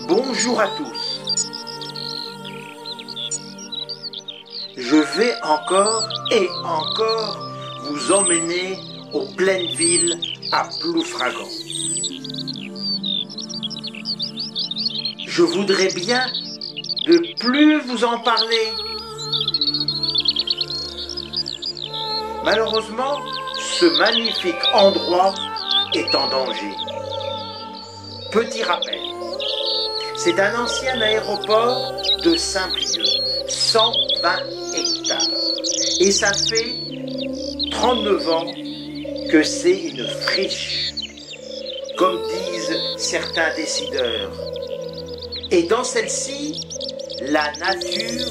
Bonjour à tous. Je vais encore et encore vous emmener aux pleines villes à Ploufragan. Je voudrais bien de plus vous en parler. Malheureusement, ce magnifique endroit est en danger. Petit rappel, c'est un ancien aéroport de Saint-Brieuc, 120 hectares. Et ça fait 39 ans que c'est une friche, comme disent certains décideurs. Et dans celle-ci, la nature,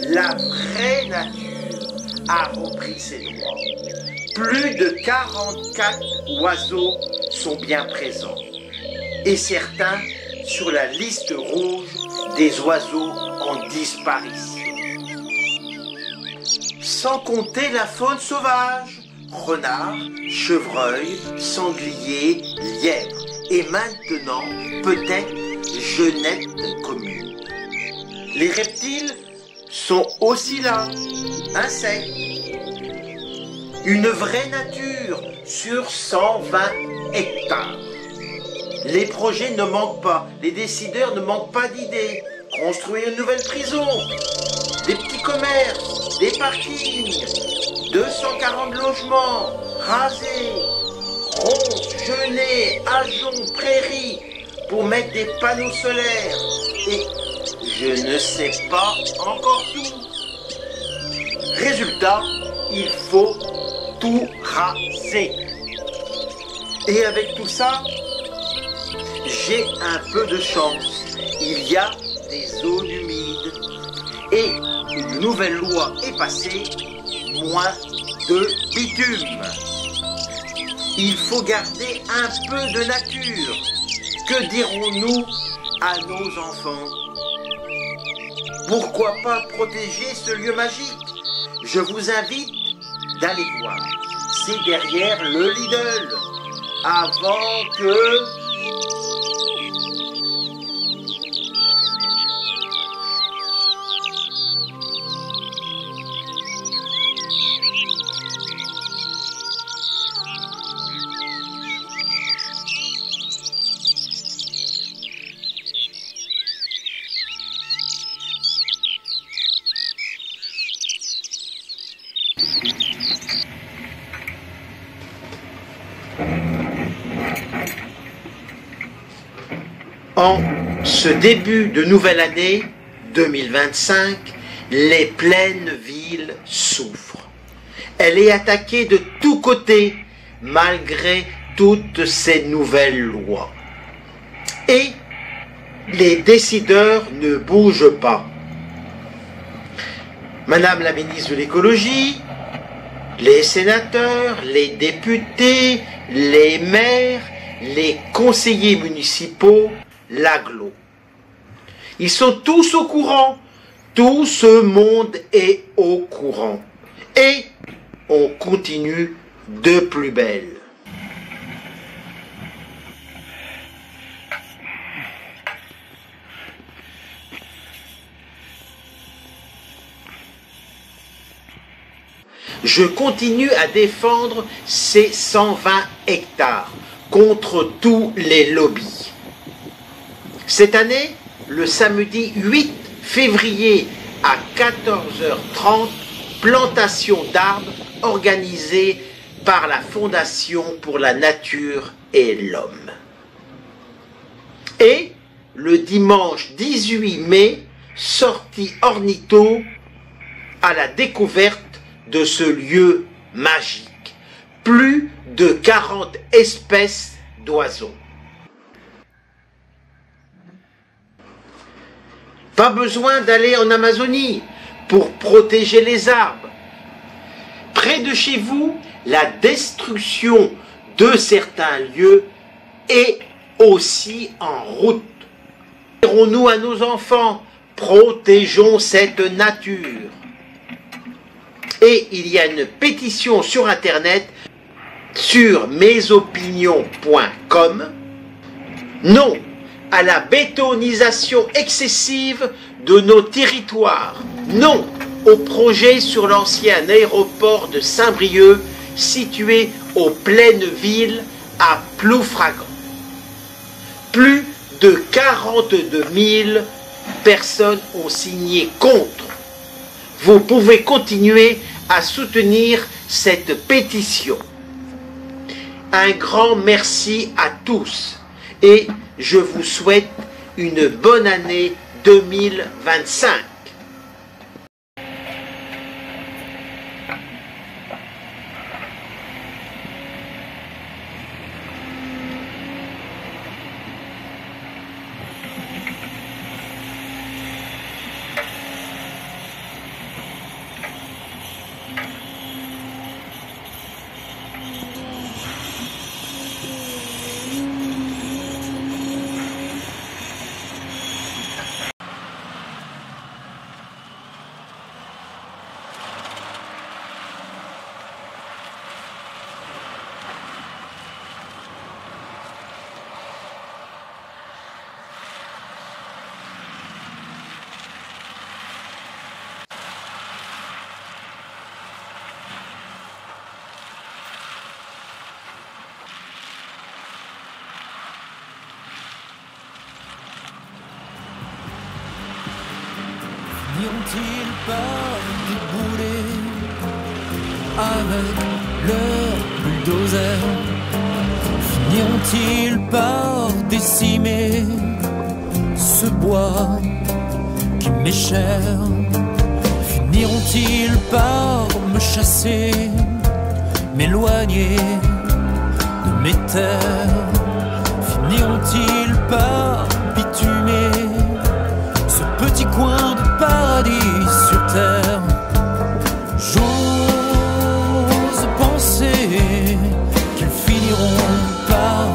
la vraie nature, a repris ses droits. Plus de 44 oiseaux sont bien présents. Et certains sur la liste rouge des oiseaux en disparition. Sans compter la faune sauvage, renards, chevreuils, sangliers, lièvres et maintenant peut-être genêtes communes. Les reptiles sont aussi là, insectes. Une vraie nature sur 120 hectares. Les projets ne manquent pas, les décideurs ne manquent pas d'idées. Construire une nouvelle prison, des petits commerces, des parkings, 240 logements, rasés, ronces, genêts, ajoncs, prairies, pour mettre des panneaux solaires. Et je ne sais pas encore tout. Résultat, il faut tout raser. Et avec tout ça, j'ai un peu de chance. Il y a des zones humides. Et une nouvelle loi est passée, moins de bitume. Il faut garder un peu de nature. Que dirons-nous à nos enfants? Pourquoi pas protéger ce lieu magique? Je vous invite d'aller voir. C'est derrière le Lidl. Avant que... En ce début de nouvelle année 2025, les pleines villes souffrent. Elle est attaquée de tous côtés malgré toutes ces nouvelles lois. Et les décideurs ne bougent pas. Madame la ministre de l'écologie, les sénateurs, les députés, les maires, les conseillers municipaux, l'agglo. Ils sont tous au courant. Tout ce monde est au courant. Et on continue de plus belle. Je continue à défendre ces 120 hectares contre tous les lobbies. Cette année, le samedi 8 février à 14h30, plantation d'arbres organisée par la Fondation pour la Nature et l'Homme. Et le dimanche 18 mai, sortie ornitho à la découverte de ce lieu magique. Plus de 40 espèces d'oiseaux. Pas besoin d'aller en Amazonie pour protéger les arbres. Près de chez vous, la destruction de certains lieux est aussi en route. Dirons-nous à nos enfants, protégeons cette nature. Et il y a une pétition sur Internet, sur mesopinions.com. Non à la bétonisation excessive de nos territoires. Non au projet sur l'ancien aéroport de Saint-Brieuc, situé aux pleines villes à Ploufragan. Plus de 42 000 personnes ont signé contre. Vous pouvez continuer à soutenir cette pétition. Un grand merci à tous et je vous souhaite une bonne année 2025. N'ont-ils pas déboulé avec leur bulldozer? Finiront-ils par décimer ce bois qui m'est cher? Finiront-ils par me chasser, m'éloigner de mes terres? Finiront-ils par bitumer ce petit coin de paradis sur terre? J'ose penser qu'ils finiront par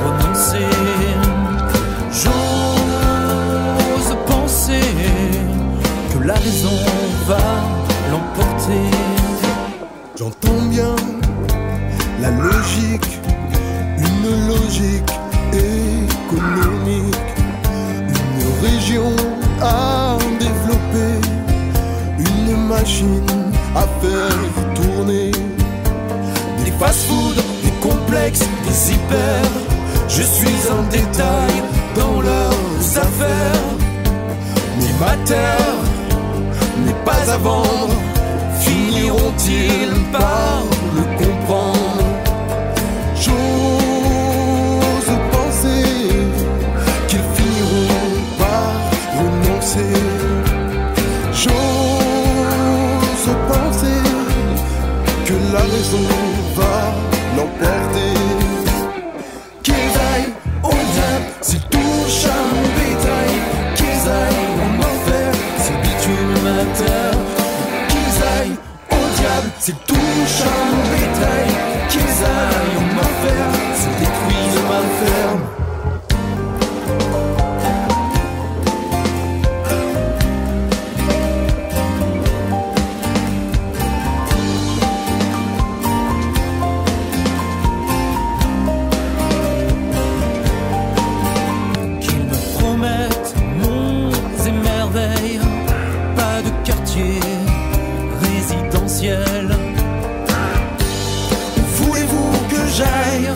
renoncer. J'ose penser que la raison va l'emporter. J'entends bien la logique, une logique économique, une région à développer, une machine à faire tourner. Des fast-food, des complexes, des hyper. Je suis un détail dans leurs affaires. Mais ma terre n'est pas à vendre. Finiront-ils par le comprendre? J'ose penser qu'ils finiront par renoncer. J'ose penser que la raison va l'emporter. Qu'ils aillent au diable s'ils touchent à mon bétail. Qu'ils aillent en enfer s'ils bitument ma terre. Qu'ils aillent au diable s'ils touchent à mon bétail. Qu'ils aillent en enfer s'ils détruisent ma ferme. Pas de quartier résidentiel. Voulez-vous que j'aille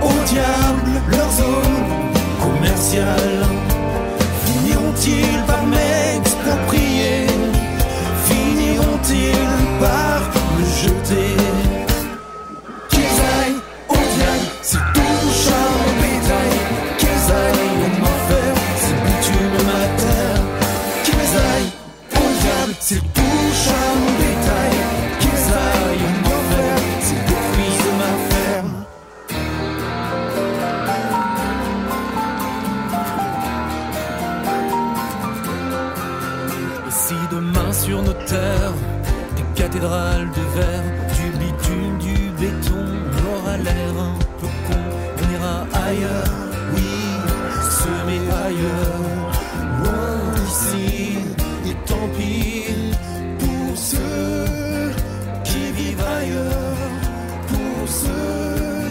au diable leur zone commerciale? Finiront-ils par m'exproprier? Finiront-ils par me jeter? Qu'ils aillent au diable s'ils touchent à mon bétail. Qu'ils aillent en enfer s'ils bitument ma terre. Qu'ils aillent au diable s'ils touchent à mon bétail. Qu'ils aillent en enfer s'ils détruisent ma ferme. Et si demain sur nos terres, des cathédrales de verre, du bitume, du béton, on aura l'air un peu con, on ira ailleurs, oui, semer ailleurs, loin d'ici. Et tant pis pour ceux qui vivent ailleurs, pour ceux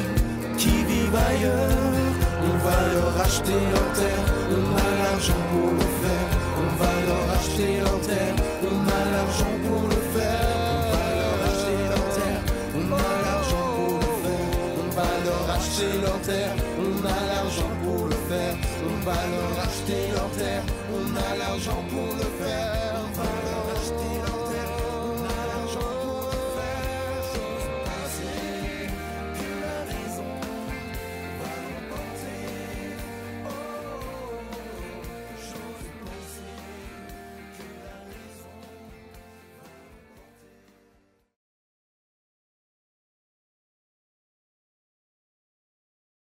qui vivent ailleurs, on va leur acheter leur terre, on a l'argent pour le faire. On va leur acheter leur terre, on a l'argent pour le faire. On va leur acheter leur terre, on a l'argent pour le faire. On va leur acheter leur terre, on a l'argent pour le faire. On va leur acheter leur terre, on a l'argent pour le faire.